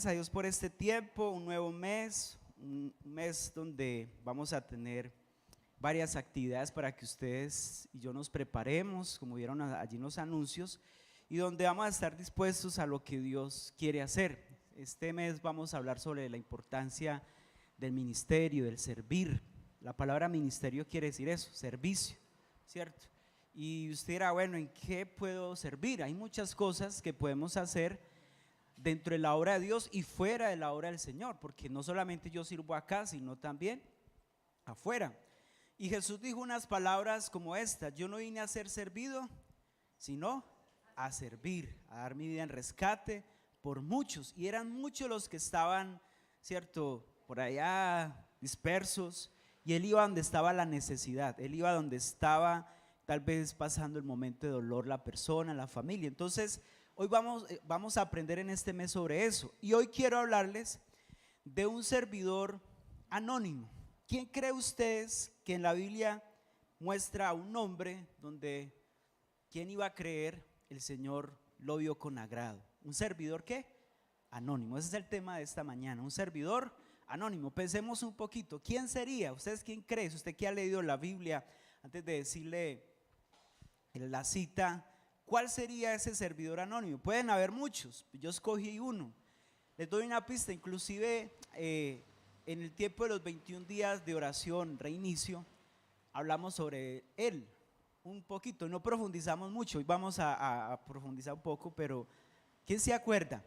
A Dios por este tiempo, un nuevo mes, un mes donde vamos a tener varias actividades para que ustedes y yo nos preparemos, como vieron allí en los anuncios, y donde vamos a estar dispuestos a lo que Dios quiere hacer. Este mes vamos a hablar sobre la importancia del ministerio, del servir. La palabra ministerio quiere decir eso, servicio, ¿cierto? Y usted dirá, bueno, ¿en qué puedo servir? Hay muchas cosas que podemos hacer dentro de la obra de Dios y fuera de la obra del Señor, porque no solamente yo sirvo acá, sino también afuera. Y Jesús dijo unas palabras como estas: yo no vine a ser servido, sino a servir, a dar mi vida en rescate por muchos. Y eran muchos los que estaban, cierto, por allá dispersos, y él iba donde estaba la necesidad, él iba donde estaba tal vez pasando el momento de dolor la persona, la familia. Entonces hoy vamos a aprender en este mes sobre eso. Y hoy quiero hablarles de un servidor anónimo. ¿Quién cree ustedes que en la Biblia muestra a un hombre donde quién iba a creer el Señor lo vio con agrado? ¿Un servidor qué? Anónimo. Ese es el tema de esta mañana, un servidor anónimo. Pensemos un poquito, ¿quién sería? ¿Ustedes quién cree? Usted que ha leído la Biblia, antes de decirle la cita, ¿cuál sería ese servidor anónimo? Pueden haber muchos, yo escogí uno. Les doy una pista, inclusive en el tiempo de los 21 días de oración, reinicio, hablamos sobre él un poquito, no profundizamos mucho, hoy vamos a profundizar un poco, pero ¿quién se acuerda?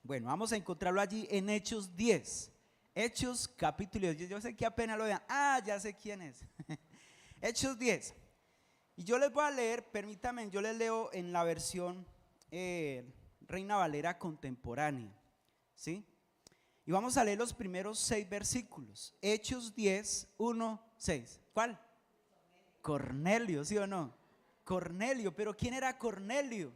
Bueno, vamos a encontrarlo allí en Hechos 10, Hechos capítulo 10, yo sé que apenas lo vean, ya sé quién es. Hechos 10. Y yo les voy a leer, permítanme, yo les leo en la versión Reina Valera contemporánea, ¿sí? Y vamos a leer los primeros 6 versículos. Hechos 10, 1, 6. ¿Cuál? Cornelio, ¿sí o no? Cornelio, pero ¿quién era Cornelio?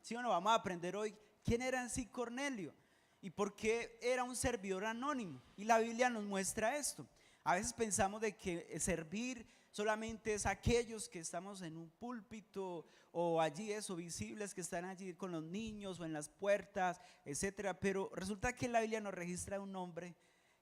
¿Sí o no? Vamos a aprender hoy quién era en sí Cornelio y por qué era un servidor anónimo. Y la Biblia nos muestra esto. A veces pensamos de que servir solamente es aquellos que estamos en un púlpito o allí visibles que están allí con los niños o en las puertas, etcétera. Pero resulta que la Biblia nos registra un hombre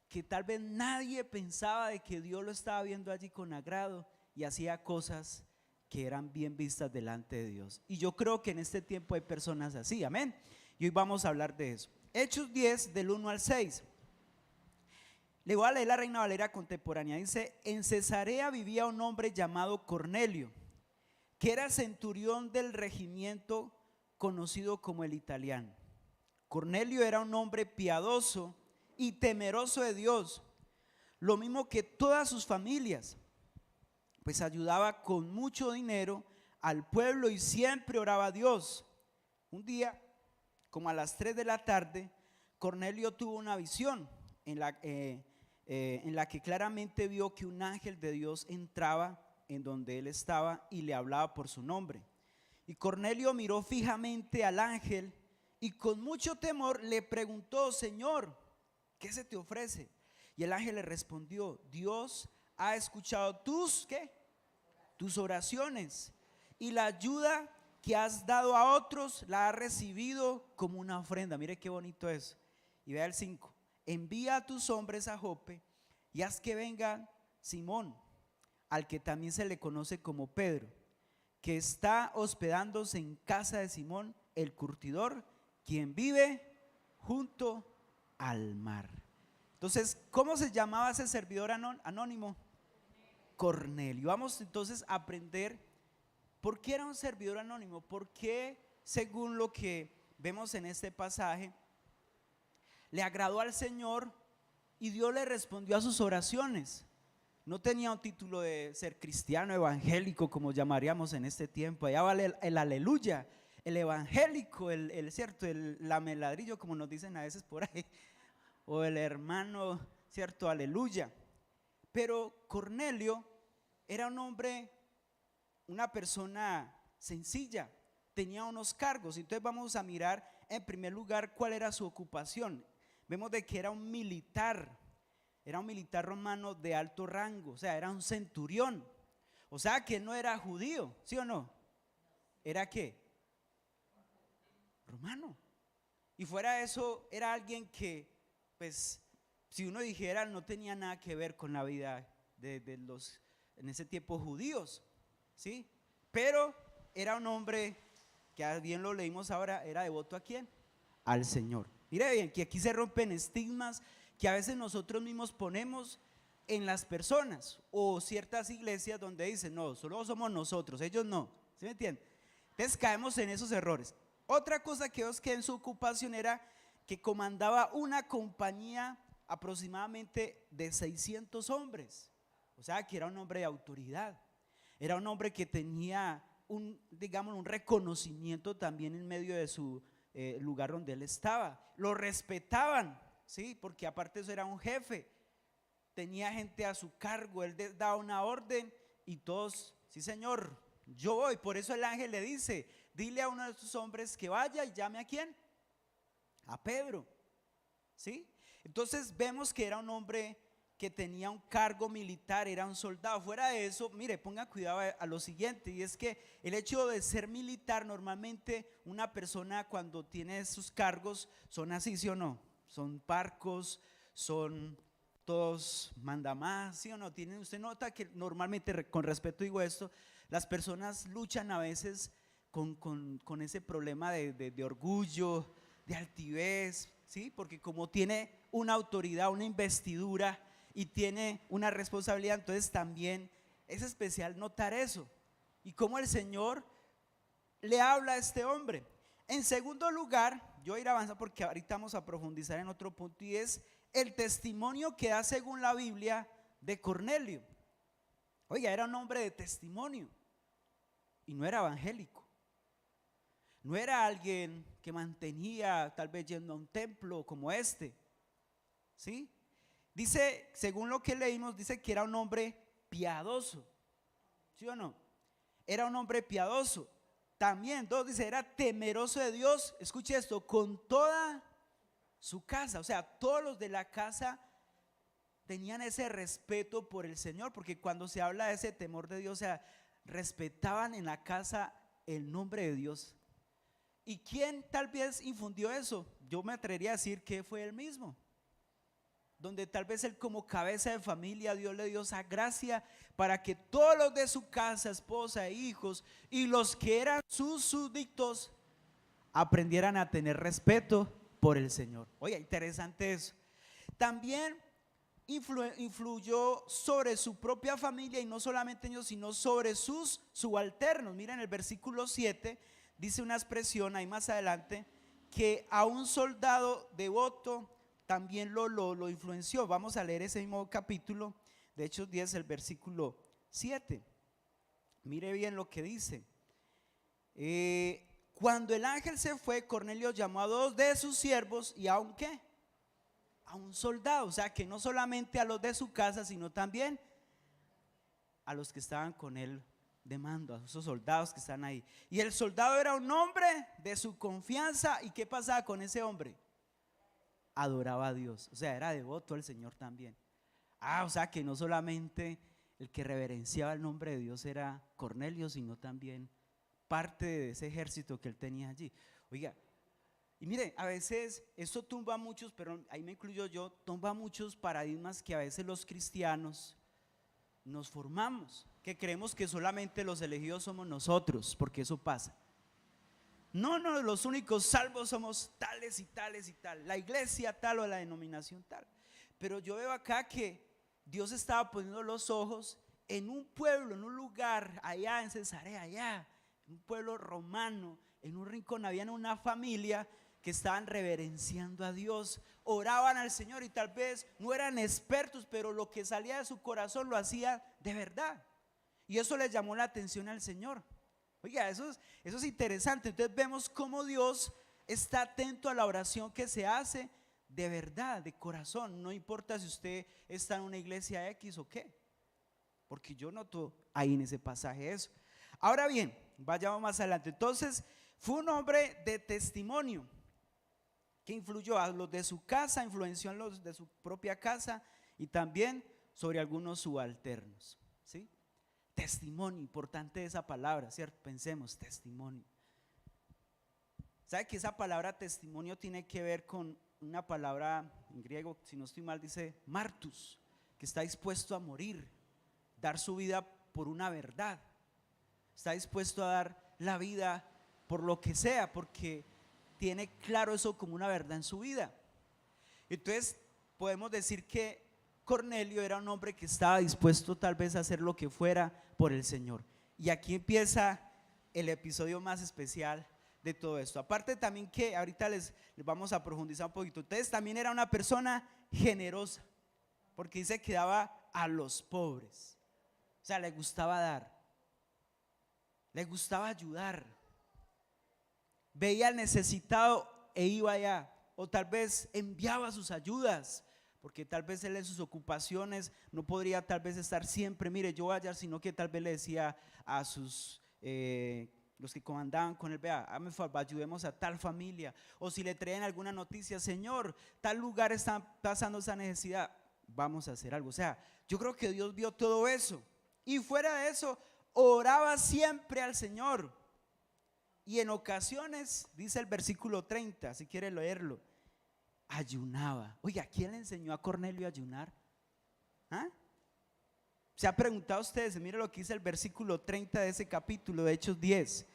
que tal vez nadie pensaba de que Dios lo estaba viendo allí con agrado y hacía cosas que eran bien vistas delante de Dios. Y yo creo que en este tiempo hay personas así, amén. Y hoy vamos a hablar de eso. Hechos 10 del 1 al 6. Le voy a leer la Reina Valera contemporánea. Dice: en Cesarea vivía un hombre llamado Cornelio, que era centurión del regimiento conocido como el Italiano. Cornelio era un hombre piadoso y temeroso de Dios, lo mismo que todas sus familias, pues ayudaba con mucho dinero al pueblo y siempre oraba a Dios. Un día, como a las 3 de la tarde, Cornelio tuvo una visión en la que claramente vio que un ángel de Dios entraba en donde él estaba y le hablaba por su nombre. Y Cornelio miró fijamente al ángel y con mucho temor le preguntó: Señor, ¿qué se te ofrece? Y el ángel le respondió: Dios ha escuchado tus oraciones, y la ayuda que has dado a otros la has recibido como una ofrenda. Mire qué bonito es. Y vea el 5. Envía a tus hombres a Jope y haz que venga Simón, al que también se le conoce como Pedro, que está hospedándose en casa de Simón el curtidor, quien vive junto al mar. Entonces, ¿cómo se llamaba ese servidor anónimo? Cornelio. Vamos entonces a aprender por qué era un servidor anónimo, por qué, según lo que vemos en este pasaje, le agradó al Señor y Dios le respondió a sus oraciones. No tenía un título de ser cristiano evangélico, como llamaríamos en este tiempo. Allá vale el aleluya, el evangélico, el cierto, el lameladrillo, como nos dicen a veces por ahí, o el hermano, cierto, aleluya. Pero Cornelio era un hombre, una persona sencilla, tenía unos cargos. Entonces vamos a mirar en primer lugar cuál era su ocupación. Vemos de que era un militar romano de alto rango, o sea, era un centurión, o sea que no era judío, ¿sí o no? ¿Era qué? Romano. Y fuera de eso, era alguien que, pues, si uno dijera, no tenía nada que ver con la vida de los, en ese tiempo, judíos, ¿sí? Pero era un hombre que, bien lo leímos ahora, era devoto ¿a quién? Al Señor. Mire bien, que aquí se rompen estigmas que a veces nosotros mismos ponemos en las personas, o ciertas iglesias donde dicen, no, solo somos nosotros, ellos no, ¿sí me entienden? Entonces caemos en esos errores. Otra cosa que vemos que en su ocupación era que comandaba una compañía aproximadamente de 600 hombres, o sea que era un hombre de autoridad, era un hombre que tenía un, digamos, un reconocimiento también en medio de su lugar donde él estaba, lo respetaban, ¿sí? Porque aparte de eso era un jefe, tenía gente a su cargo, él daba una orden y todos, sí señor, yo voy. Por eso el ángel le dice, dile a uno de sus hombres que vaya y llame ¿a quién? A Pedro, ¿sí? Entonces vemos que era un hombre que tenía un cargo militar, era un soldado. Fuera de eso, mire, ponga cuidado a lo siguiente, y es que el hecho de ser militar, normalmente una persona cuando tiene sus cargos son así, ¿sí o no? Son parcos, son todos mandamás, ¿sí o no? Usted nota que normalmente, con respeto digo esto, las personas luchan a veces con ese problema de orgullo, de altivez, ¿sí? Porque como tiene una autoridad, una investidura y tiene una responsabilidad, entonces también es especial notar eso y cómo el Señor le habla a este hombre. En segundo lugar, yo voy a ir avanzando porque ahorita vamos a profundizar en otro punto, y es el testimonio que da según la Biblia de Cornelio. Oiga, era un hombre de testimonio y no era evangélico, no era alguien que mantenía tal vez yendo a un templo como este, ¿sí? Dice, según lo que leímos, dice que era un hombre piadoso, ¿sí o no? Era un hombre piadoso. También, dice, era temeroso de Dios, escuche esto, con toda su casa, o sea, todos los de la casa tenían ese respeto por el Señor, porque cuando se habla de ese temor de Dios, o sea, respetaban en la casa el nombre de Dios. ¿Y quién tal vez infundió eso? Yo me atrevería a decir que fue él mismo, donde tal vez él como cabeza de familia, Dios le dio esa gracia para que todos los de su casa, esposa e hijos, y los que eran sus súbditos, aprendieran a tener respeto por el Señor. Oye, interesante eso. También influyó sobre su propia familia, y no solamente ellos, sino sobre sus subalternos. Miren el versículo 7, dice una expresión ahí más adelante, que a un soldado devoto también lo influenció. Vamos a leer ese mismo capítulo de Hechos 10, el versículo 7. Mire bien lo que dice. Cuando el ángel se fue, Cornelio llamó a dos de sus siervos y a un ¿qué? A un soldado, o sea que no solamente a los de su casa, sino también a los que estaban con él de mando, a esos soldados que están ahí. Y el soldado era un hombre de su confianza. ¿Y qué pasaba con ese hombre? Adoraba a Dios, o sea, era devoto al Señor también. O sea que no solamente el que reverenciaba el nombre de Dios era Cornelio, sino también parte de ese ejército que él tenía allí. Oiga, y mire, a veces esto tumba muchos, pero ahí me incluyo yo, tumba muchos paradigmas que a veces los cristianos nos formamos, que creemos que solamente los elegidos somos nosotros, porque eso pasa. No, los únicos salvos somos tales y tales y tal, la iglesia tal o la denominación tal. Pero yo veo acá que Dios estaba poniendo los ojos en un pueblo, en un lugar allá en Cesarea, allá, un pueblo romano, en un rincón había una familia que estaban reverenciando a Dios, oraban al Señor y tal vez no eran expertos, pero lo que salía de su corazón lo hacía de verdad. Y eso les llamó la atención al Señor. Oiga, eso es interesante. Entonces vemos cómo Dios está atento a la oración que se hace de verdad, de corazón. No importa si usted está en una iglesia X o qué, porque yo noto ahí en ese pasaje eso. Ahora bien, vayamos más adelante. Entonces fue un hombre de testimonio que influyó a los de su casa, influenció a los de su propia casa y también sobre algunos subalternos, ¿sí? Testimonio, importante esa palabra, ¿cierto? Pensemos, testimonio. O ¿Sabe que esa palabra testimonio tiene que ver con una palabra en griego, si no estoy mal, dice martus, que está dispuesto a morir, dar su vida por una verdad, está dispuesto a dar la vida por lo que sea, porque tiene claro eso como una verdad en su vida? Entonces podemos decir que Cornelio era un hombre que estaba dispuesto tal vez a hacer lo que fuera por el Señor. Y aquí empieza el episodio más especial de todo esto. Aparte también que ahorita les vamos a profundizar un poquito. Entonces también era una persona generosa, porque dice que daba a los pobres. O sea, le gustaba dar, le gustaba ayudar, veía al necesitado e iba allá, o tal vez enviaba sus ayudas, porque tal vez él en sus ocupaciones no podría tal vez estar siempre, mire, yo voy allá, sino que tal vez le decía a sus los que comandaban con él, vea, hazme favor, ayudemos a tal familia, o si le traen alguna noticia, Señor, tal lugar está pasando esa necesidad, vamos a hacer algo. O sea, yo creo que Dios vio todo eso, y fuera de eso, oraba siempre al Señor, y en ocasiones, dice el versículo 30, si quiere leerlo, ayunaba. Oiga, ¿quién le enseñó a Cornelio a ayunar? ¿Ah? ¿Se ha preguntado ustedes? Mire lo que dice el versículo 30 de ese capítulo de Hechos 10.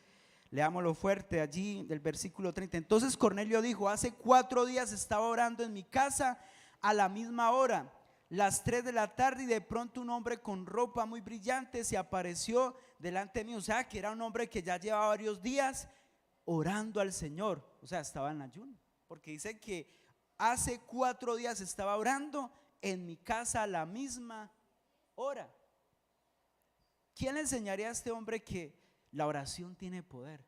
Leámoslo fuerte allí del versículo 30. Entonces Cornelio dijo: hace 4 días estaba orando en mi casa a la misma hora, las 3 de la tarde, y de pronto un hombre con ropa muy brillante se apareció delante de mí. O sea, que era un hombre que ya llevaba varios días orando al Señor. O sea, estaba en ayuno, porque dice que hace 4 días estaba orando en mi casa a la misma hora. ¿Quién le enseñaría a este hombre que la oración tiene poder?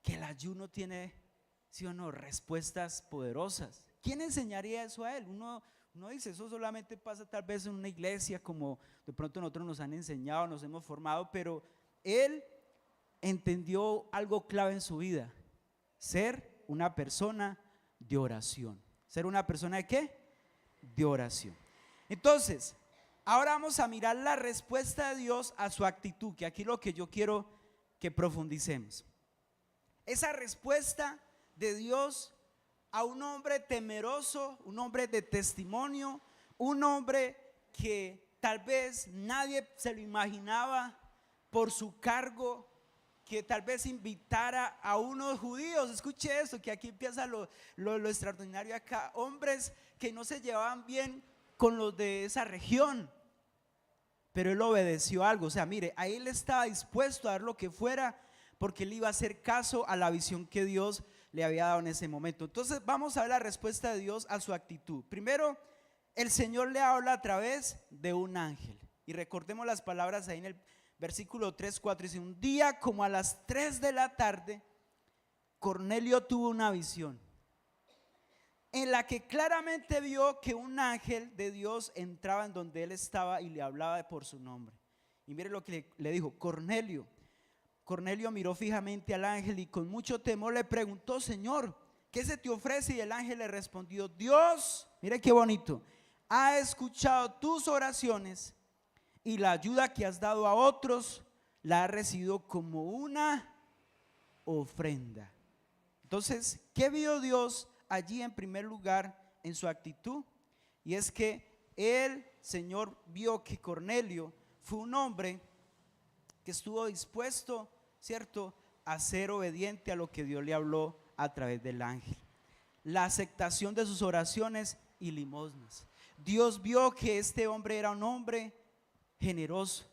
Que el ayuno tiene, sí o no, respuestas poderosas. ¿Quién enseñaría eso a él? Uno dice, eso solamente pasa tal vez en una iglesia, como de pronto nosotros nos han enseñado, nos hemos formado, pero él entendió algo clave en su vida: ser una persona de oración. ¿Ser una persona de qué? De oración. Entonces, ahora vamos a mirar la respuesta de Dios a su actitud, que aquí es lo que yo quiero que profundicemos. Esa respuesta de Dios a un hombre temeroso, un hombre de testimonio, un hombre que tal vez nadie se lo imaginaba por su cargo, que tal vez invitara a unos judíos. Escuche esto, que aquí empieza lo extraordinario acá: hombres que no se llevaban bien con los de esa región, pero él obedeció algo. O sea, mire, ahí él estaba dispuesto a dar lo que fuera, porque él iba a hacer caso a la visión que Dios le había dado en ese momento. Entonces vamos a ver la respuesta de Dios a su actitud. Primero, el Señor le habla a través de un ángel, y recordemos las palabras ahí en el versículo 3, 4, dice: un día como a las 3 de la tarde, Cornelio tuvo una visión en la que claramente vio que un ángel de Dios entraba en donde él estaba y le hablaba por su nombre. Y mire lo que le dijo: Cornelio. Cornelio miró fijamente al ángel y con mucho temor le preguntó: Señor, ¿qué se te ofrece? Y el ángel le respondió: Dios, mire qué bonito, ha escuchado tus oraciones y la ayuda que has dado a otros la ha recibido como una ofrenda. Entonces, ¿qué vio Dios allí en primer lugar en su actitud? Y es que el Señor vio que Cornelio fue un hombre que estuvo dispuesto, ¿cierto?, a ser obediente a lo que Dios le habló a través del ángel. La aceptación de sus oraciones y limosnas. Dios vio que este hombre era un hombre generoso,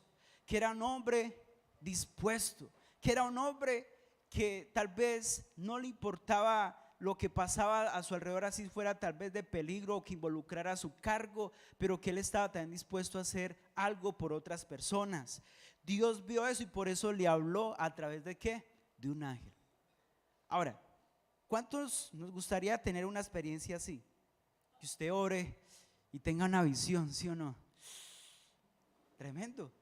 que era un hombre dispuesto, que era un hombre que tal vez no le importaba lo que pasaba a su alrededor, así fuera tal vez de peligro o que involucrara su cargo, pero que él estaba también dispuesto a hacer algo por otras personas. Dios vio eso y por eso le habló a través de ¿qué? De un ángel. Ahora, ¿cuántos nos gustaría tener una experiencia así? Que usted ore y tenga una visión, ¿sí o no? Tremendo.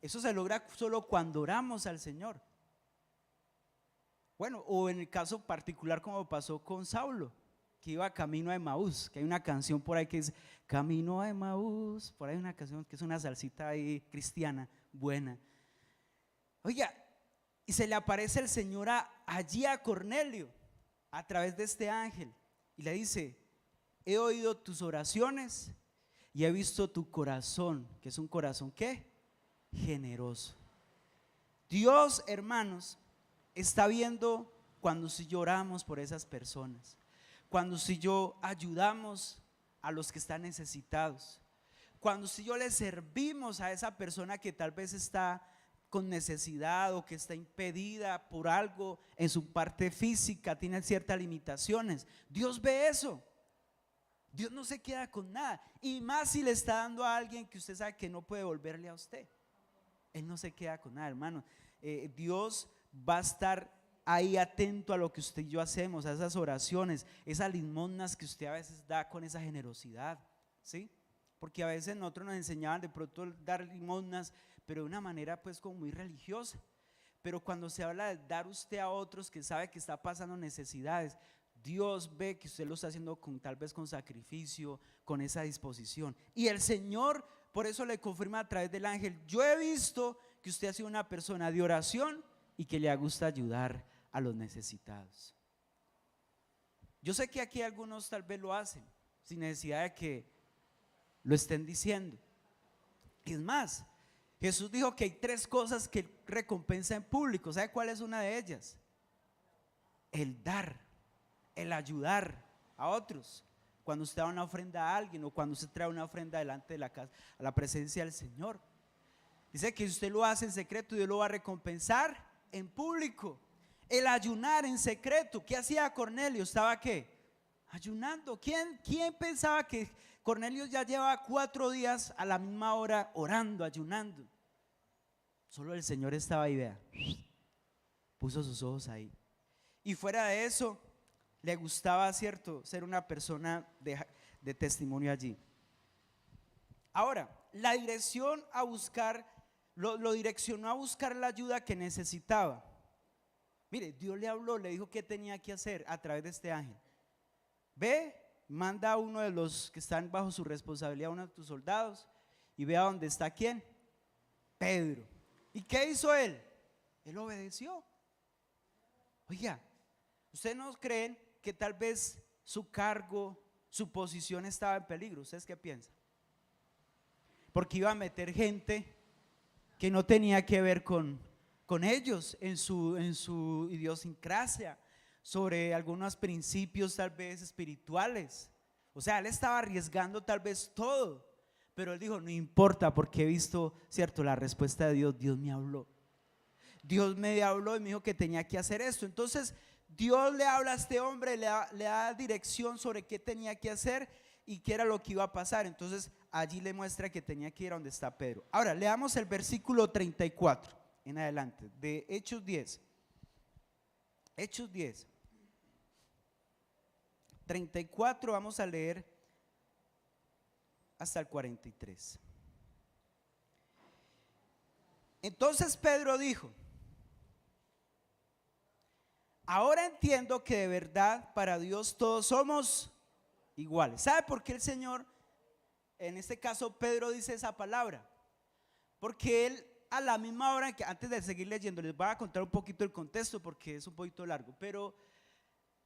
Eso se logra solo cuando oramos al Señor. Bueno, o en el caso particular como pasó con Saulo, que iba camino a Emaús, que hay una canción por ahí que dice Camino a Emaús, por ahí una canción que es una salsita ahí cristiana, buena. Oiga, y se le aparece el Señor allí a Cornelio, a través de este ángel y le dice: he oído tus oraciones y he visto tu corazón, que es un corazón ¿qué? Generoso. Dios, hermanos, está viendo cuando si lloramos por esas personas, cuando si yo ayudamos a los que están necesitados, cuando si yo le servimos a esa persona que tal vez está con necesidad o que está impedida por algo en su parte física, tiene ciertas limitaciones. Dios ve eso. Dios no se queda con nada, y más si le está dando a alguien que usted sabe que no puede volverle a usted. Él no se queda con nada, hermano. Dios va a estar ahí atento a lo que usted y yo hacemos, a esas oraciones, esas limosnas que usted a veces da con esa generosidad, ¿sí? Porque a veces nosotros nos enseñaban de pronto dar limosnas, pero de una manera pues como muy religiosa. Pero cuando se habla de dar usted a otros que sabe que está pasando necesidades, Dios ve que usted lo está haciendo tal vez con sacrificio, con esa disposición. Y el Señor por eso le confirma a través del ángel: yo he visto que usted ha sido una persona de oración y que le gusta ayudar a los necesitados. Yo sé que aquí algunos tal vez lo hacen sin necesidad de que lo estén diciendo. Es más, Jesús dijo que hay 3 cosas que recompensa en público. ¿Sabe cuál es una de ellas? El dar, el ayudar a otros. Cuando usted da una ofrenda a alguien, o cuando usted trae una ofrenda delante de la casa, a la presencia del Señor. Dice que si usted lo hace en secreto, Dios lo va a recompensar en público. El ayunar en secreto. ¿Qué hacía Cornelio? ¿Estaba qué? Ayunando. ¿Quién pensaba que Cornelio ya llevaba 4 días a la misma hora orando, ayunando? Solo el Señor estaba ahí, vea, puso sus ojos ahí. Y fuera de eso, le gustaba, cierto, ser una persona de testimonio allí. Ahora, la dirección a buscar, lo direccionó a buscar la ayuda que necesitaba. Mire, Dios le habló, le dijo qué tenía que hacer a través de este ángel. Ve, manda a uno de los que están bajo su responsabilidad, a uno de tus soldados, y vea dónde está quién, Pedro. ¿Y qué hizo él? Él obedeció. Oiga, ¿ustedes no creen que tal vez su cargo, su posición estaba en peligro? ¿Ustedes qué piensan? Porque iba a meter gente que no tenía que ver con ellos en su idiosincrasia, sobre algunos principios tal vez espirituales. O sea, él estaba arriesgando tal vez todo, pero él dijo: no importa, porque he visto, cierto, la respuesta de Dios. Dios me habló. Dios me habló y me dijo que tenía que hacer esto. Entonces Dios le habla a este hombre, le da dirección sobre qué tenía que hacer y qué era lo que iba a pasar. Entonces allí le muestra que tenía que ir a donde está Pedro. Ahora leamos el versículo 34 en adelante de Hechos 10. Hechos 10 34, vamos a leer hasta el 43. Entonces Pedro dijo: ahora entiendo que de verdad para Dios todos somos iguales. ¿Sabe por qué el Señor, en este caso Pedro, dice esa palabra? Porque él, a la misma hora que, antes de seguir leyendo, les voy a contar un poquito el contexto porque es un poquito largo, pero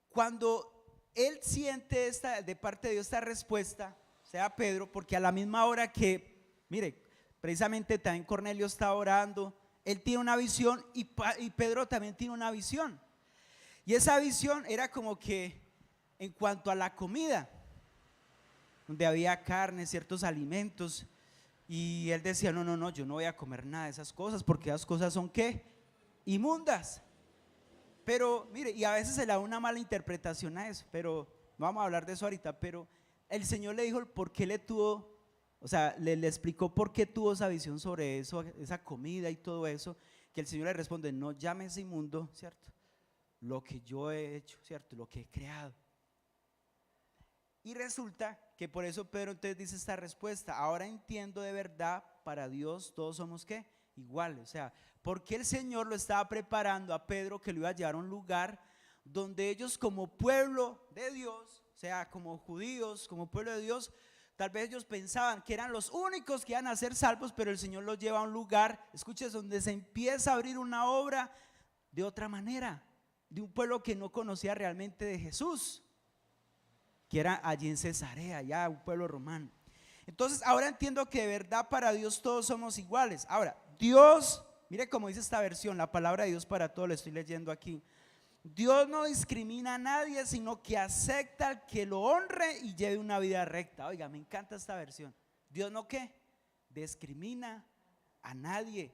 cuando él siente de parte de Dios esta respuesta, sea Pedro, porque a la misma hora que, mire, precisamente también Cornelio está orando, él tiene una visión y Pedro también tiene una visión. Y esa visión era como que en cuanto a la comida, donde había carne, ciertos alimentos, y él decía: no, yo no voy a comer nada de esas cosas, porque esas cosas son ¿qué? Inmundas. Pero mire, y a veces se le da una mala interpretación a eso, pero no vamos a hablar de eso ahorita. Pero el Señor le dijo por qué le tuvo, o sea, le explicó por qué tuvo esa visión sobre eso, esa comida y todo eso, que el Señor le responde: no llames inmundo, ¿cierto?, lo que yo he hecho, ¿cierto?, lo que he creado. Y resulta que por eso Pedro entonces dice esta respuesta: ahora entiendo de verdad, para Dios todos somos ¿qué? Iguales. O sea, porque el Señor lo estaba preparando a Pedro, que lo iba a llevar a un lugar donde ellos, como pueblo de Dios, o sea, como judíos, como pueblo de Dios, tal vez ellos pensaban que eran los únicos que iban a ser salvos, pero el Señor los lleva a un lugar, escuches, donde se empieza a abrir una obra de otra manera, de un pueblo que no conocía realmente de Jesús, que era allí en Cesarea, ya un pueblo romano. Entonces ahora entiendo que de verdad para Dios todos somos iguales. Ahora, Dios, mire cómo dice esta versión, la palabra de Dios para todos, le estoy leyendo aquí. Dios no discrimina a nadie, sino que acepta al que lo honre y lleve una vida recta. Oiga, me encanta esta versión. Dios no ¿qué? Discrimina a nadie.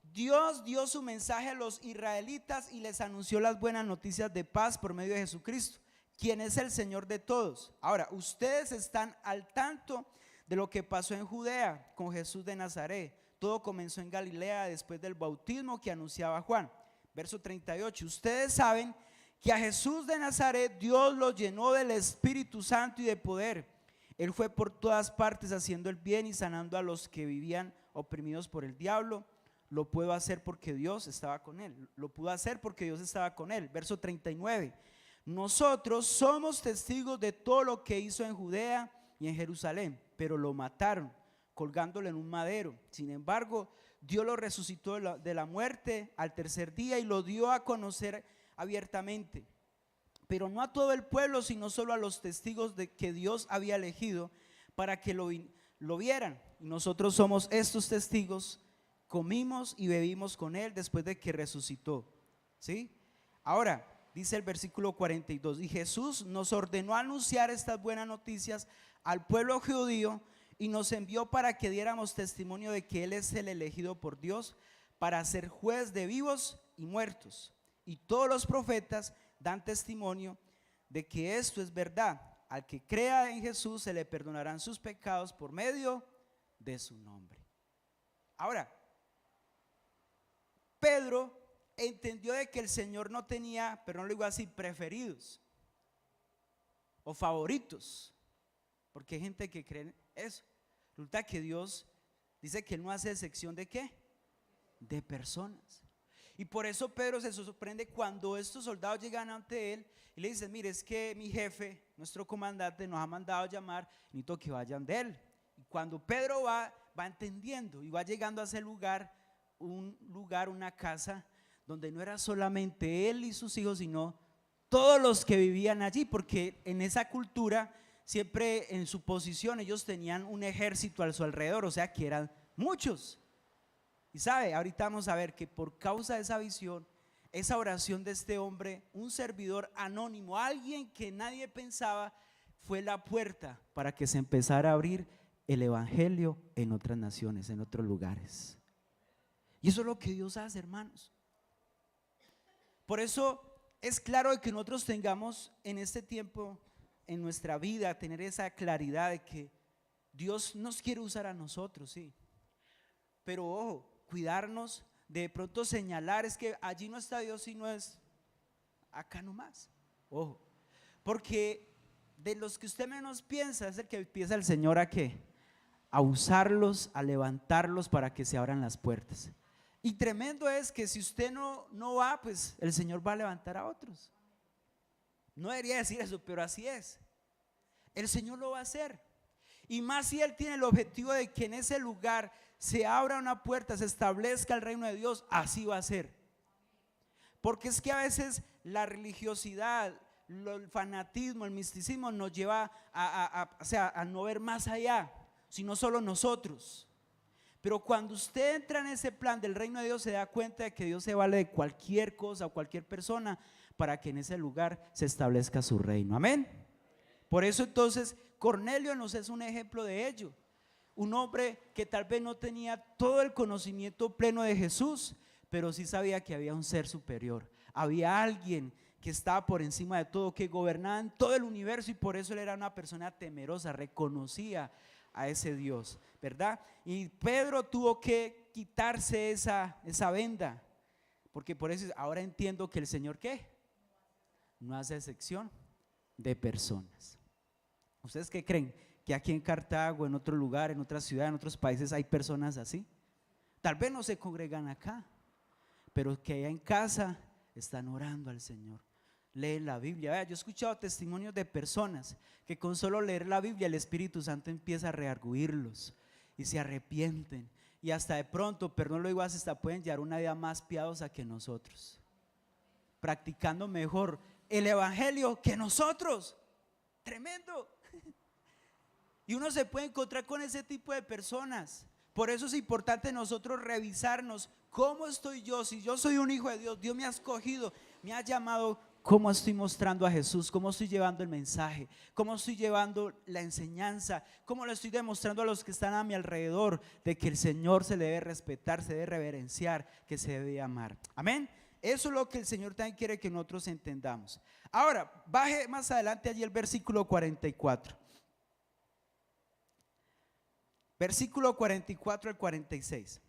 Dios dio su mensaje a los israelitas y les anunció las buenas noticias de paz por medio de Jesucristo, quien es el Señor de todos. Ahora, ustedes están al tanto de lo que pasó en Judea con Jesús de Nazaret. Todo comenzó en Galilea después del bautismo que anunciaba Juan. Verso 38, ustedes saben que a Jesús de Nazaret Dios lo llenó del Espíritu Santo y de poder. Él fue por todas partes haciendo el bien y sanando a los que vivían oprimidos por el diablo. Lo pudo hacer porque Dios estaba con él. Lo pudo hacer porque Dios estaba con él. Verso 39, nosotros somos testigos de todo lo que hizo en Judea y en Jerusalén, pero lo mataron colgándolo en un madero. Sin embargo, Dios lo resucitó de la muerte al tercer día y lo dio a conocer abiertamente, pero no a todo el pueblo, sino solo a los testigos de que Dios había elegido para que lo vieran. Y nosotros somos estos testigos. Comimos y bebimos con él después de que resucitó. ¿Sí? Ahora dice el versículo 42, y Jesús nos ordenó anunciar estas buenas noticias al pueblo judío y nos envió para que diéramos testimonio de que Él es el elegido por Dios para ser juez de vivos y muertos. Y todos los profetas dan testimonio de que esto es verdad. Al que crea en Jesús se le perdonarán sus pecados por medio de su nombre. Ahora, Pedro entendió de que el Señor no tenía, pero no lo digo así, preferidos o favoritos, porque hay gente que cree eso. Resulta que Dios dice que Él no hace excepción de ¿qué? De personas. Y por eso Pedro se sorprende cuando estos soldados llegan ante él y le dicen, mire, es que mi jefe, nuestro comandante, nos ha mandado llamar, necesito que vayan de él. Y cuando Pedro va entendiendo y va llegando a ese lugar, una casa donde no era solamente él y sus hijos, sino todos los que vivían allí, porque en esa cultura siempre en su posición ellos tenían un ejército a su alrededor, o sea que eran muchos. Y sabe, ahorita vamos a ver que por causa de esa visión, esa oración de este hombre, un servidor anónimo, alguien que nadie pensaba, fue la puerta para que se empezara a abrir el evangelio en otras naciones, en otros lugares. Y eso es lo que Dios hace, hermanos. Por eso es claro que nosotros tengamos en este tiempo, en nuestra vida, tener esa claridad de que Dios nos quiere usar a nosotros, sí. Pero ojo, cuidarnos de pronto señalar, es que allí no está Dios y no es acá nomás. Ojo, porque de los que usted menos piensa es el que empieza el Señor a ¿qué? A usarlos, a levantarlos para que se abran las puertas. Y tremendo es que si usted no va, pues el Señor va a levantar a otros. No debería decir eso, pero así es. El Señor lo va a hacer. Y más si Él tiene el objetivo de que en ese lugar se abra una puerta, se establezca el reino de Dios, así va a ser. Porque es que a veces la religiosidad, el fanatismo, el misticismo nos lleva a no ver más allá, sino solo nosotros. Pero cuando usted entra en ese plan del reino de Dios, se da cuenta de que Dios se vale de cualquier cosa o cualquier persona para que en ese lugar se establezca su reino. Amén. Por eso entonces Cornelio nos es un ejemplo de ello. Un hombre que tal vez no tenía todo el conocimiento pleno de Jesús, pero sí sabía que había un ser superior. Había alguien que estaba por encima de todo, que gobernaba en todo el universo, y por eso él era una persona temerosa, reconocía a ese Dios, ¿verdad? Y Pedro tuvo que quitarse esa venda, porque por eso ahora entiendo que el Señor ¿qué? No hace excepción de personas. ¿Ustedes qué creen? Que aquí en Cartago, en otro lugar, en otra ciudad, en otros países hay personas así. Tal vez no se congregan acá, pero que allá en casa están orando al Señor, leen la Biblia. Vea, yo he escuchado testimonios de personas que con solo leer la Biblia el Espíritu Santo empieza a redarguirlos y se arrepienten, y hasta de pronto, pero no lo digo así, hasta pueden llevar una vida más piadosa que nosotros. practicando mejor el evangelio que nosotros. Tremendo. Y uno se puede encontrar con ese tipo de personas. Por eso es importante nosotros revisarnos cómo estoy yo. Si yo soy un hijo de Dios, Dios me ha escogido, me ha llamado, cómo estoy mostrando a Jesús, cómo estoy llevando el mensaje, cómo estoy llevando la enseñanza, cómo le estoy demostrando a los que están a mi alrededor de que el Señor se le debe respetar, se debe reverenciar, que se debe amar. Amén. Eso es lo que el Señor también quiere que nosotros entendamos. Ahora, baje más adelante allí el versículo 44. Versículo 44 al 46.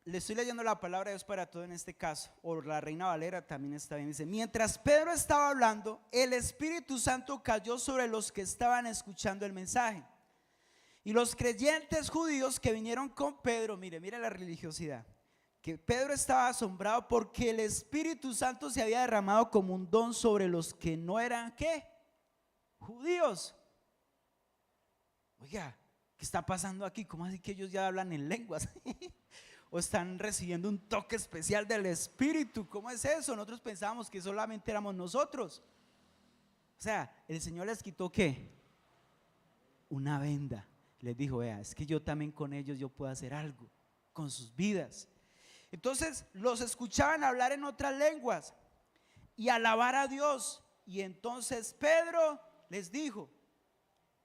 Le estoy leyendo la palabra de Dios para todo en este caso, o la Reina Valera también está bien. Dice: mientras Pedro estaba hablando, el Espíritu Santo cayó sobre los que estaban escuchando el mensaje. Y los creyentes judíos que vinieron con Pedro, mire la religiosidad, que Pedro estaba asombrado porque el Espíritu Santo se había derramado como un don sobre los que no eran, ¿qué? Judíos. Oiga, ¿qué está pasando aquí? ¿Cómo así que ellos ya hablan en lenguas? ¿O están recibiendo un toque especial del Espíritu? ¿Cómo es eso? Nosotros pensábamos que solamente éramos nosotros. O sea, el Señor les quitó ¿qué? Una venda. Les dijo: vea, es que yo también con ellos yo puedo hacer algo, con sus vidas. Entonces los escuchaban hablar en otras lenguas y alabar a Dios. Y entonces Pedro les dijo: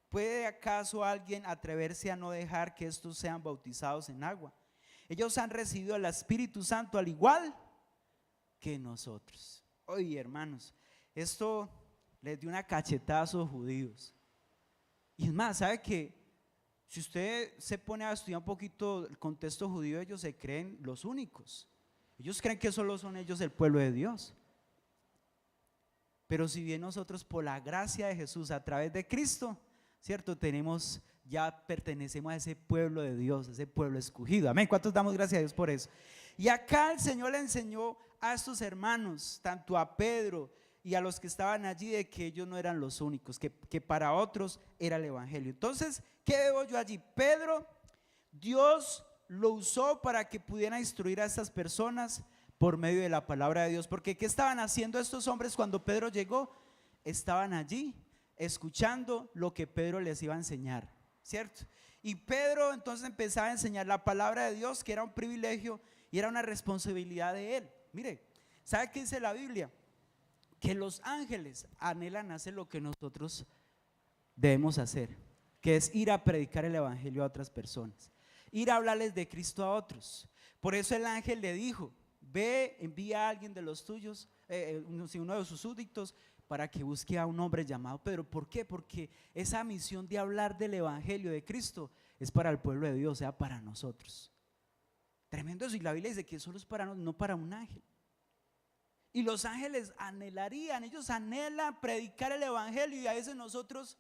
¿puede acaso alguien atreverse a no dejar que estos sean bautizados en agua? Ellos han recibido el Espíritu Santo al igual que nosotros. Oye, hermanos, esto les dio una cachetada a esos judíos. Y es más, ¿sabe qué? Si usted se pone a estudiar un poquito el contexto judío, ellos se creen los únicos. Ellos creen que solo son ellos el pueblo de Dios. Pero si bien nosotros por la gracia de Jesús a través de Cristo, ¿cierto? Ya pertenecemos a ese pueblo de Dios, ese pueblo escogido. Amén. ¿Cuántos damos gracias a Dios por eso? Y acá el Señor le enseñó a estos hermanos, tanto a Pedro y a los que estaban allí, de que ellos no eran los únicos, que para otros era el evangelio. Entonces, ¿qué veo yo allí? Pedro, Dios lo usó para que pudiera instruir a estas personas por medio de la palabra de Dios. Porque ¿qué estaban haciendo estos hombres cuando Pedro llegó? Estaban allí escuchando lo que Pedro les iba a enseñar, ¿cierto? Y Pedro entonces empezaba a enseñar la palabra de Dios, que era un privilegio y era una responsabilidad de él. Mire, ¿sabe qué dice la Biblia? Que los ángeles anhelan hacer lo que nosotros debemos hacer, que es ir a predicar el evangelio a otras personas, ir a hablarles de Cristo a otros. Por eso el ángel le dijo: ve, envía a alguien de los tuyos, uno de sus súbditos, para que busque a un hombre llamado Pedro. ¿Por qué? Porque esa misión de hablar del evangelio de Cristo es para el pueblo de Dios, o sea, para nosotros. Tremendo eso. Y la Biblia dice que solo es para nosotros, no para un ángel. Y los ángeles anhelarían, ellos anhelan predicar el evangelio, y a veces nosotros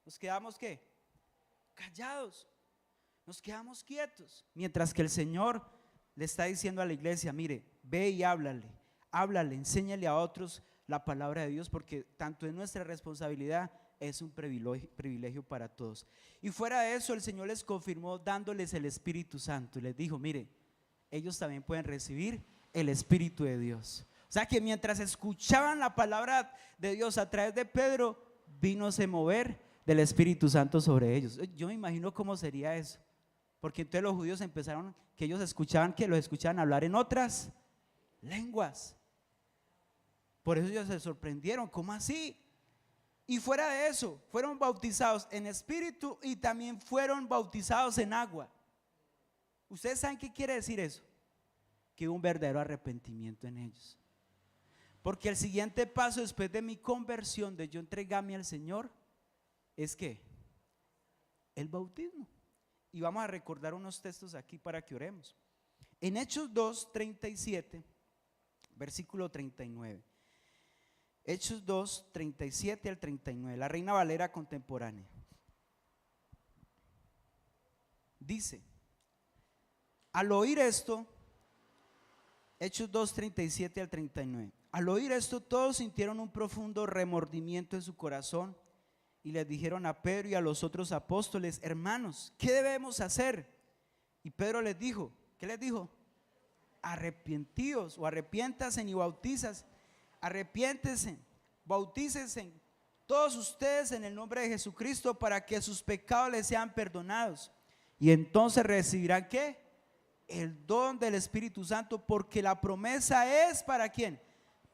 nos quedamos ¿qué? Callados, nos quedamos quietos, mientras que el Señor le está diciendo a la iglesia: mire, ve y háblale, enséñale a otros la palabra de Dios, porque tanto es nuestra responsabilidad, es un privilegio para todos. Y fuera de eso, el Señor les confirmó dándoles el Espíritu Santo y les dijo: mire, ellos también pueden recibir el Espíritu de Dios. O sea que mientras escuchaban la palabra de Dios a través de Pedro, vino ese mover del Espíritu Santo sobre ellos. Yo me imagino cómo sería eso, porque entonces los judíos empezaron, que ellos escuchaban, que los escuchaban hablar en otras lenguas. Por eso ellos se sorprendieron: ¿cómo así? Y fuera de eso, fueron bautizados en espíritu y también fueron bautizados en agua. ¿Ustedes saben qué quiere decir eso? Que hubo un verdadero arrepentimiento en ellos. Porque el siguiente paso después de mi conversión, de yo entregarme al Señor, es que el bautismo. Y vamos a recordar unos textos aquí para que oremos. En Hechos 2:37, versículo 39. Hechos 2, 37 al 39, la Reina Valera contemporánea. Dice: al oír esto, Hechos 2, 37 al 39, al oír esto todos sintieron un profundo remordimiento en su corazón y les dijeron a Pedro y a los otros apóstoles: hermanos, ¿qué debemos hacer? Y Pedro les dijo, ¿qué les dijo? arrepentíos o arrepiéntase y bautizas, arrepiéntese, bautícese todos ustedes en el nombre de Jesucristo para que sus pecados les sean perdonados. Y entonces recibirán ¿qué? El don del Espíritu Santo, porque la promesa es ¿para quién?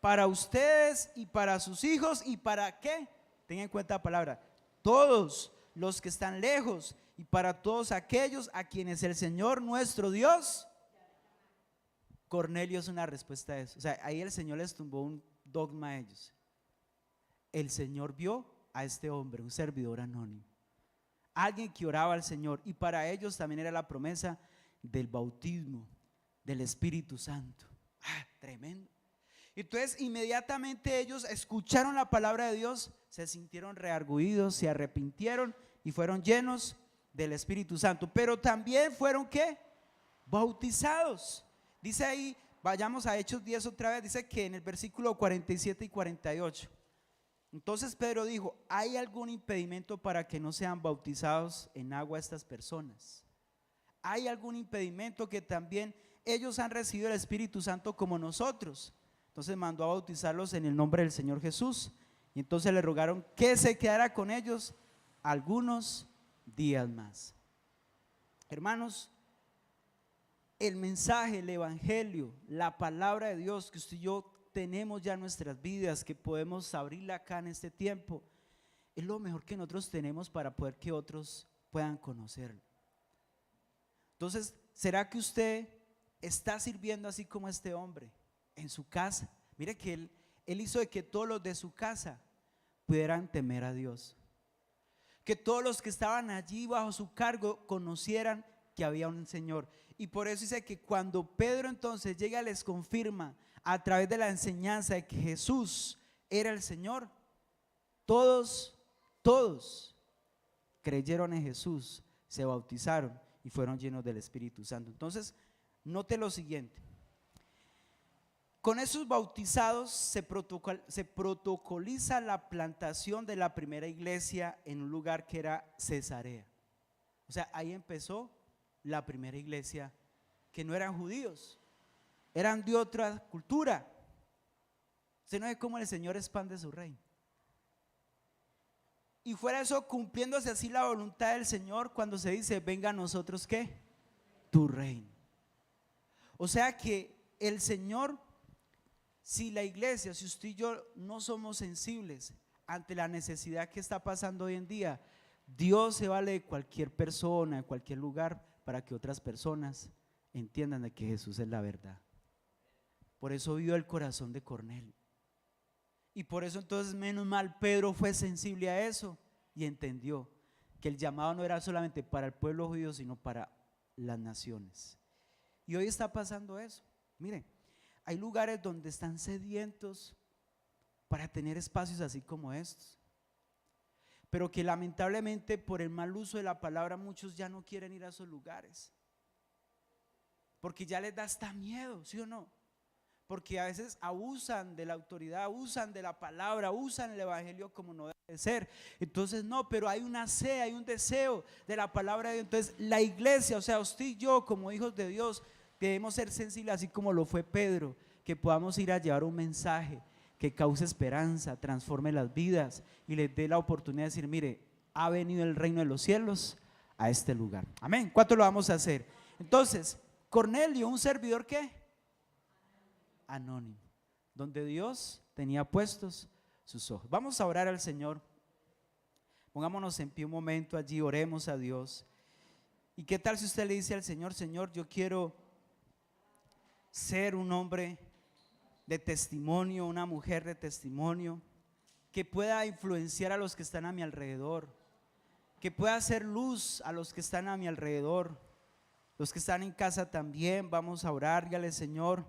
Para ustedes y para sus hijos y para ¿qué? Tengan en cuenta la palabra, todos los que están lejos y para todos aquellos a quienes el Señor nuestro Dios. Cornelio es una respuesta a eso. O sea, ahí el Señor les tumbó un dogma a ellos. El Señor vio a este hombre, un servidor anónimo, alguien que oraba al Señor, y para ellos también era la promesa del bautismo del Espíritu Santo. Tremendo. Entonces inmediatamente ellos escucharon la palabra de Dios, se sintieron reargüidos, se arrepintieron y fueron llenos del Espíritu Santo. Pero también fueron ¿qué? Bautizados. Dice ahí, vayamos a Hechos 10 otra vez, dice que en el versículo 47 y 48. Entonces Pedro dijo: ¿hay algún impedimento para que no sean bautizados en agua estas personas? ¿Hay algún impedimento que también ellos han recibido el Espíritu Santo como nosotros? Entonces mandó a bautizarlos en el nombre del Señor Jesús. Y entonces le rogaron que se quedara con ellos algunos días más. Hermanos, el mensaje, el evangelio, la palabra de Dios que usted y yo tenemos ya en nuestras vidas, que podemos abrirla acá en este tiempo, es lo mejor que nosotros tenemos para poder que otros puedan conocerlo. Entonces, ¿será que usted está sirviendo así como este hombre en su casa? Mire que él hizo de que todos los de su casa pudieran temer a Dios, que todos los que estaban allí bajo su cargo conocieran que había un Señor. Y por eso dice que cuando Pedro entonces llega, les confirma a través de la enseñanza de que Jesús era el Señor, todos creyeron en Jesús, se bautizaron y fueron llenos del Espíritu Santo. Entonces, note lo siguiente: con esos bautizados se protocoliza la plantación de la primera iglesia en un lugar que era Cesarea. O sea, ahí empezó la primera iglesia, que no eran judíos, eran de otra cultura. Usted no ve cómo el Señor expande su reino. Y fuera eso, cumpliéndose así la voluntad del Señor, cuando se dice: venga a nosotros ¿qué? Tu reino. O sea que el Señor, si la iglesia, si usted y yo no somos sensibles ante la necesidad que está pasando hoy en día, Dios se vale de cualquier persona, de cualquier lugar, para que otras personas entiendan de que Jesús es la verdad. Por eso vio el corazón de Cornelio. Y por eso entonces, menos mal, Pedro fue sensible a eso y entendió que el llamado no era solamente para el pueblo judío, sino para las naciones. Y hoy está pasando eso. Miren, hay lugares donde están sedientos para tener espacios así como estos, pero que lamentablemente por el mal uso de la palabra muchos ya no quieren ir a esos lugares, porque ya les da hasta miedo, ¿sí o no? Porque a veces abusan de la autoridad, abusan de la palabra, usan el evangelio como no debe ser. Entonces no, pero hay una sed, hay un deseo de la palabra de Dios. Entonces la iglesia, o sea, usted y yo como hijos de Dios debemos ser sensibles, así como lo fue Pedro, que podamos ir a llevar un mensaje que cause esperanza, transforme las vidas y les dé la oportunidad de decir: mire, ha venido el reino de los cielos a este lugar. Amén. ¿Cuánto lo vamos a hacer? Entonces, Cornelio, un servidor ¿qué? Anónimo, donde Dios tenía puestos sus ojos. Vamos a orar al Señor. Pongámonos en pie un momento allí, oremos a Dios. ¿Y qué tal si usted le dice al Señor: Señor, yo quiero ser un hombre de testimonio, una mujer de testimonio, que pueda influenciar a los que están a mi alrededor, que pueda hacer luz a los que están a mi alrededor, los que están en casa también? Vamos a orar. Dígale: Señor,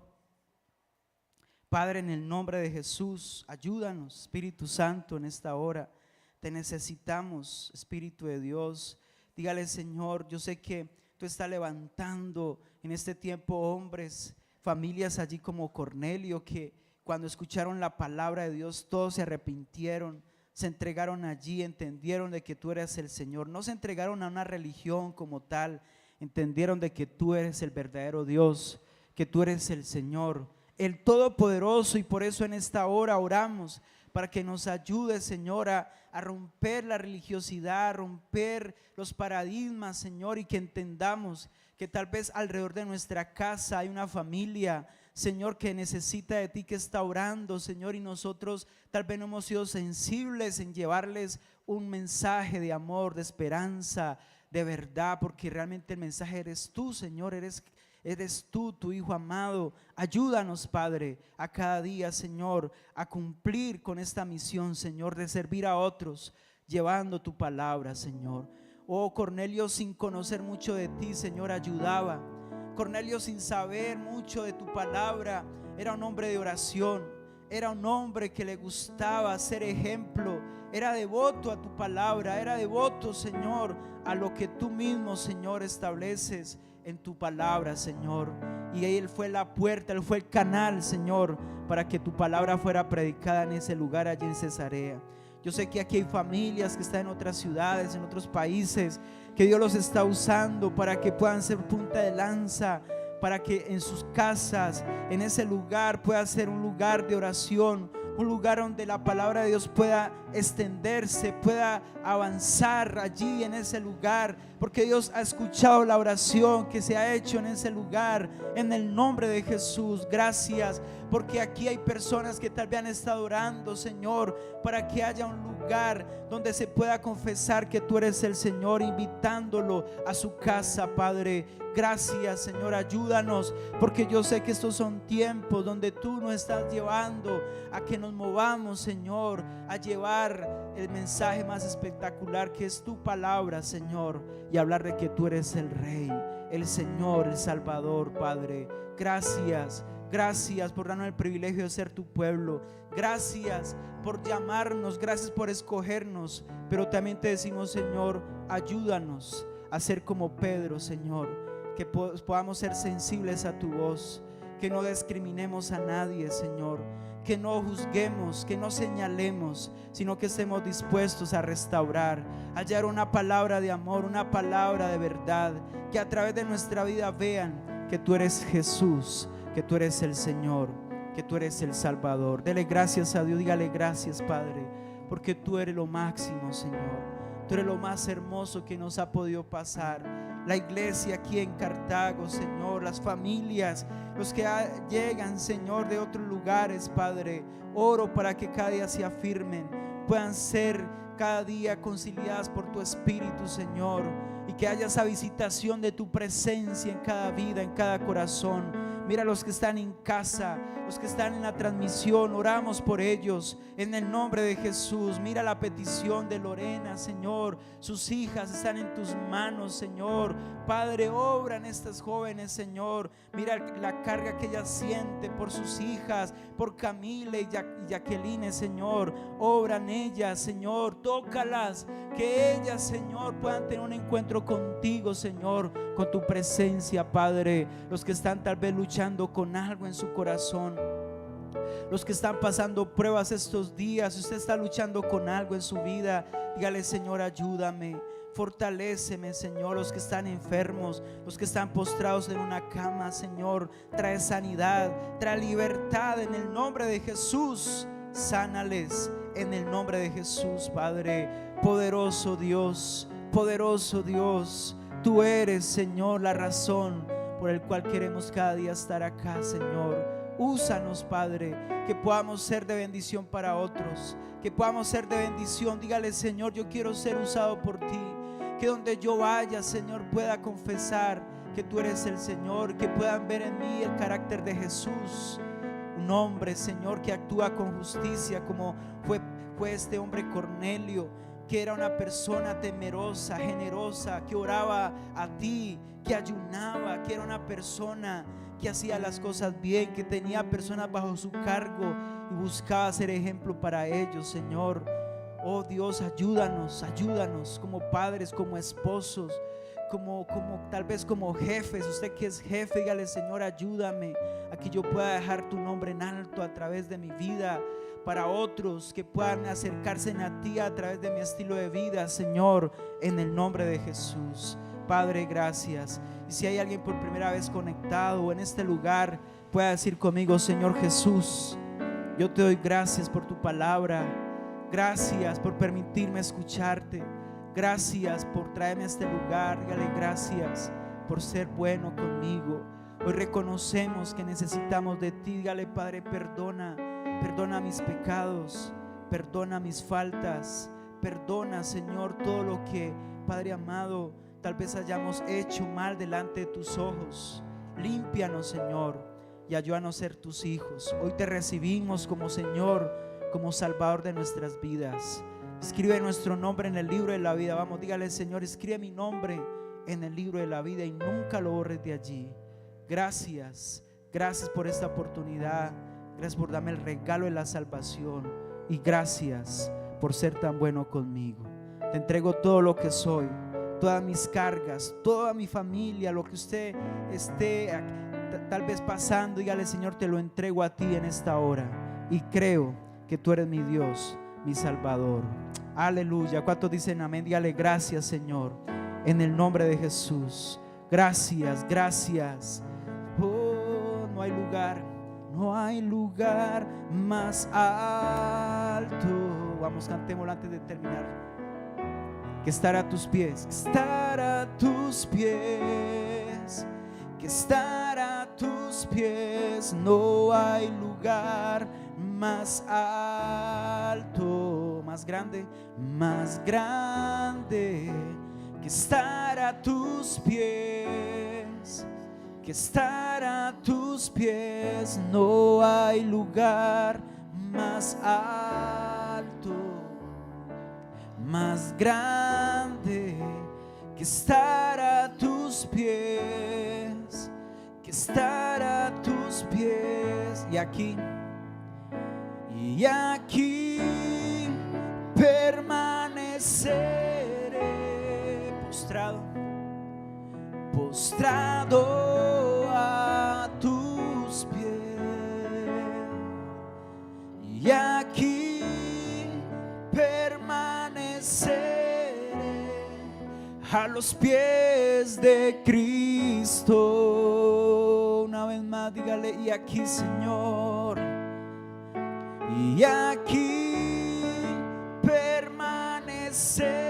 Padre, en el nombre de Jesús, ayúdanos, Espíritu Santo, en esta hora. Te necesitamos, Espíritu de Dios. Dígale: Señor, yo sé que tú estás levantando en este tiempo hombres, familias allí como Cornelio, que cuando escucharon la palabra de Dios todos se arrepintieron, se entregaron allí, entendieron de que tú eres el Señor, no se entregaron a una religión como tal, entendieron de que tú eres el verdadero Dios, que tú eres el Señor, el Todopoderoso, y por eso en esta hora oramos para que nos ayude, Señor, a romper la religiosidad, a romper los paradigmas, Señor, y que entendamos que tal vez alrededor de nuestra casa hay una familia, Señor, que necesita de ti, que está orando, Señor, y nosotros tal vez no hemos sido sensibles en llevarles un mensaje de amor, de esperanza, de verdad, porque realmente el mensaje eres tú, Señor, eres tú, tu Hijo amado. Ayúdanos, Padre, a cada día, Señor, a cumplir con esta misión, Señor, de servir a otros, llevando tu palabra, Señor. Oh, Cornelio, sin conocer mucho de ti, Señor, ayudaba. Cornelio, sin saber mucho de tu palabra, era un hombre de oración, era un hombre que le gustaba ser ejemplo, era devoto a tu palabra, era devoto, Señor, a lo que tú mismo, Señor, estableces en tu palabra, Señor. Y Él fue la puerta, Él fue el canal, Señor, para que tu palabra fuera predicada en ese lugar allí en Cesarea. Yo sé que aquí hay familias que están en otras ciudades, en otros países, que Dios los está usando para que puedan ser punta de lanza, para que en sus casas, en ese lugar, pueda ser un lugar de oración, un lugar donde la palabra de Dios pueda extenderse, pueda avanzar allí en ese lugar, porque Dios ha escuchado la oración que se ha hecho en ese lugar, en el nombre de Jesús. Gracias, porque aquí hay personas que tal vez han estado orando, Señor, para que haya un lugar donde se pueda confesar que tú eres el Señor, invitándolo a su casa, Padre. Gracias, Señor, ayúdanos, porque yo sé que estos son tiempos donde tú nos estás llevando a que nos movamos, Señor, a llevar el mensaje más espectacular, que es tu palabra, Señor, y hablar de que tú eres el Rey, el Señor, el Salvador, Padre. Gracias, gracias por darnos el privilegio de ser tu pueblo. Gracias por llamarnos, gracias por escogernos, pero también te decimos, Señor, ayúdanos a ser como Pedro, Señor, que podamos ser sensibles a tu voz, que no discriminemos a nadie, Señor, que no juzguemos, que no señalemos, sino que estemos dispuestos a restaurar, a hallar una palabra de amor, una palabra de verdad, que a través de nuestra vida vean que tú eres Jesús, que tú eres el Señor, que tú eres el Salvador. Dele gracias a Dios, dígale gracias, Padre, porque tú eres lo máximo, Señor. Tú eres lo más hermoso que nos ha podido pasar. La iglesia aquí en Cartago, Señor, las familias, los que llegan, Señor, de otros lugares, Padre, oro para que cada día se afirmen, puedan ser cada día conciliadas por tu Espíritu, Señor, y que haya esa visitación de tu presencia en cada vida, en cada corazón. Mira los que están en casa, los que están en la transmisión, oramos por ellos en el nombre de Jesús. Mira la petición de Lorena, Señor, sus hijas están en tus manos, Señor. Padre, obra en estas jóvenes, Señor. Mira la carga que ella siente por sus hijas, por Camila y Jacqueline, Señor. Obra en ellas, Señor, tócalas, que ellas, Señor, puedan tener un encuentro contigo, Señor, con tu presencia, Padre. Los que están tal vez luchando con algo en su corazón, los que están pasando pruebas estos días, si usted está luchando con algo en su vida, dígale, Señor, ayúdame, fortaléceme, Señor. Los que están enfermos, los que están postrados en una cama, Señor, trae sanidad, trae libertad en el nombre de Jesús. Sánales en el nombre de Jesús, Padre. Poderoso Dios, tú eres, Señor, la razón por el cual queremos cada día estar acá, Señor. Úsanos, Padre, que podamos ser de bendición para otros, que podamos ser de bendición. Dígale, Señor, yo quiero ser usado por ti, que donde yo vaya, Señor, pueda confesar que tú eres el Señor, que puedan ver en mí el carácter de Jesús, un hombre, Señor, que actúa con justicia, como fue este hombre Cornelio, que era una persona temerosa, generosa, que oraba a ti, que ayunaba, que era una persona que hacía las cosas bien, que tenía personas bajo su cargo y buscaba ser ejemplo para ellos, Señor. Oh Dios, ayúdanos como padres, como esposos, como tal vez como jefes. Usted que es jefe, dígale, Señor, ayúdame a que yo pueda dejar tu nombre en alto a través de mi vida, para otros que puedan acercarse a ti a través de mi estilo de vida, Señor, en el nombre de Jesús. Padre, gracias. Y si hay alguien por primera vez conectado en este lugar, pueda decir conmigo: Señor Jesús, yo te doy gracias por tu palabra. Gracias por permitirme escucharte. Gracias por traerme a este lugar. Dígale gracias por ser bueno conmigo. Hoy reconocemos que necesitamos de ti. Dígale: Padre, perdona mis pecados, perdona mis faltas, perdona, Señor, todo lo que, Padre amado, tal vez hayamos hecho mal delante de tus ojos. Límpianos, Señor, y ayúdanos a ser tus hijos. Hoy te recibimos como Señor, como Salvador de nuestras vidas. Escribe nuestro nombre en el libro de la vida. Vamos, dígale: Señor, escribe mi nombre en el libro de la vida y nunca lo borres de allí. Gracias, gracias por esta oportunidad. Gracias por darme el regalo de la salvación. Y gracias por ser tan bueno conmigo. Te entrego todo lo que soy, todas mis cargas, toda mi familia, lo que usted esté tal vez pasando. Dígale: Señor, te lo entrego a ti en esta hora. Y creo que tú eres mi Dios, mi Salvador. Aleluya. ¿Cuántos dicen amén? Dígale: gracias, Señor, en el nombre de Jesús. Gracias, gracias. Oh, no hay lugar más alto. Vamos, cantémoslo antes de terminar. Que estar a tus pies, que estar a tus pies, que estar a tus pies. No hay lugar más alto, más grande que estar a tus pies, que estar a tus pies. No hay lugar más alto, más grande que estar a tus pies, que estar a tus pies. Y aquí permaneceré postrado a tus pies. Y aquí permaneceré a los pies de Cristo. Una vez más, dígale: y aquí, Señor, y aquí permaneceré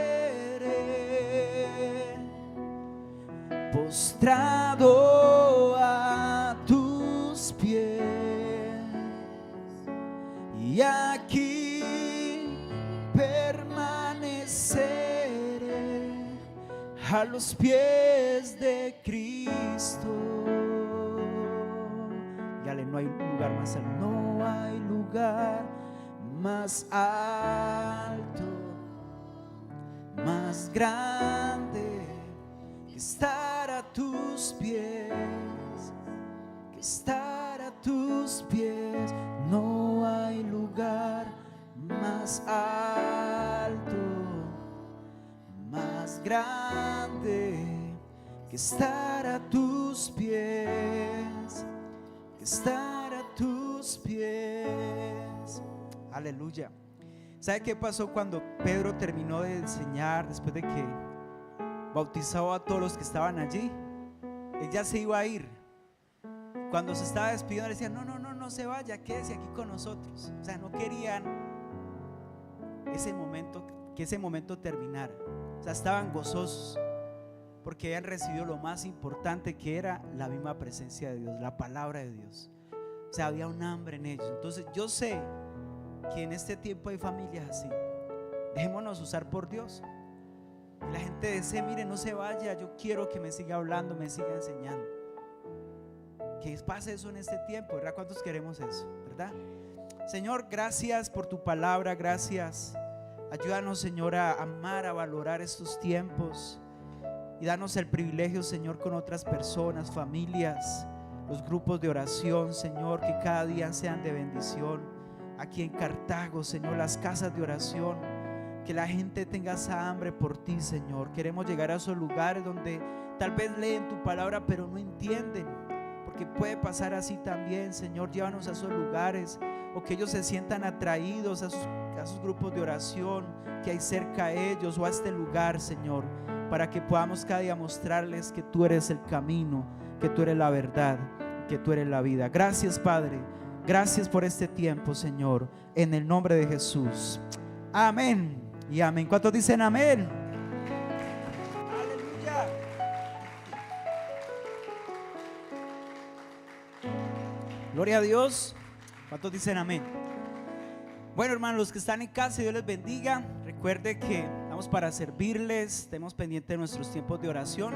postrado a tus pies. Y aquí permaneceré a los pies de Cristo. Dígale: no hay lugar más alto, no hay lugar más alto, más grande que estar a tus pies, que estar a tus pies. No hay lugar más alto, más grande que estar a tus pies, que estar a tus pies. Aleluya. ¿Sabe qué pasó cuando Pedro terminó de enseñar, después de que bautizó a todos los que estaban allí? Él ya se iba a ir. Cuando se estaba despidiendo, le decían: no se vaya, quédese aquí con nosotros. O sea, no querían que ese momento terminara. O sea, estaban gozosos porque habían recibido lo más importante, que era la misma presencia de Dios, la palabra de Dios. O sea, había un hambre en ellos. Entonces yo sé que en este tiempo hay familias así. Dejémonos usar por Dios. Que la gente desee: mire, no se vaya, yo quiero que me siga hablando, me siga enseñando. Que pase eso en este tiempo, ¿verdad? ¿Cuántos queremos eso, verdad? Señor, gracias por tu palabra, gracias. Ayúdanos, Señor, a amar, a valorar estos tiempos. Y danos el privilegio, Señor, con otras personas, familias, los grupos de oración, Señor, que cada día sean de bendición. Aquí en Cartago, Señor, las casas de oración, que la gente tenga esa hambre por ti, Señor. Queremos llegar a esos lugares donde tal vez leen tu palabra pero no entienden, porque puede pasar así también, Señor. Llévanos a esos lugares, o que ellos se sientan atraídos a sus grupos de oración que hay cerca a ellos, o a este lugar, Señor, para que podamos cada día mostrarles que tú eres el camino, que tú eres la verdad, que tú eres la vida. Gracias, Padre. Gracias por este tiempo, Señor, en el nombre de Jesús. Amén y amén. ¿Cuántos dicen amén? Aleluya. Gloria a Dios. ¿Cuántos dicen amén? Bueno, hermanos, los que están en casa, Dios les bendiga. Recuerde que vamos para servirles. Estemos pendientes de nuestros tiempos de oración.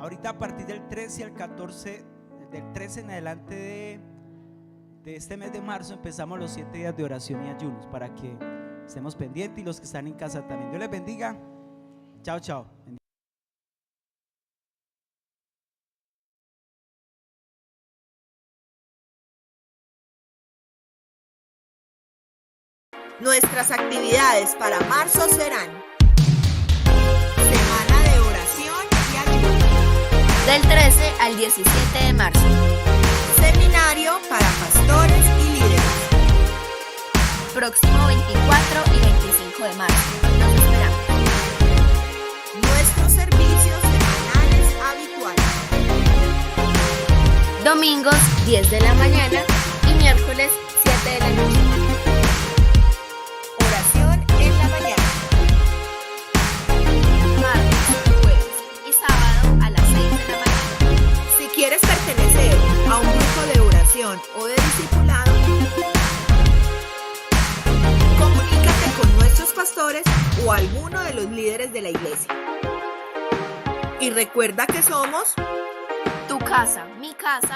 Ahorita a partir del 13 al 14, del 13 en adelante de este mes de marzo, empezamos los 7 días de oración y ayunos, para que estemos pendientes, y los que están en casa también. Dios les bendiga. Chao, chao. Nuestras actividades para marzo serán: Semana de oración y ayuno, del 13 al 17 de marzo. Seminario para pastores y líderes, Próximo 24 y 25 de marzo. Los esperamos. nuestros servicios semanales habituales, Domingos 10 de la mañana y miércoles 7 de la noche. oración en la mañana, Martes, jueves y sábado a las 6 de la mañana. Si quieres pertenecer a un grupo de oración o de discipulado, comunícate con nuestros pastores o alguno de los líderes de la iglesia. Y recuerda que somos Tu casa, mi casa.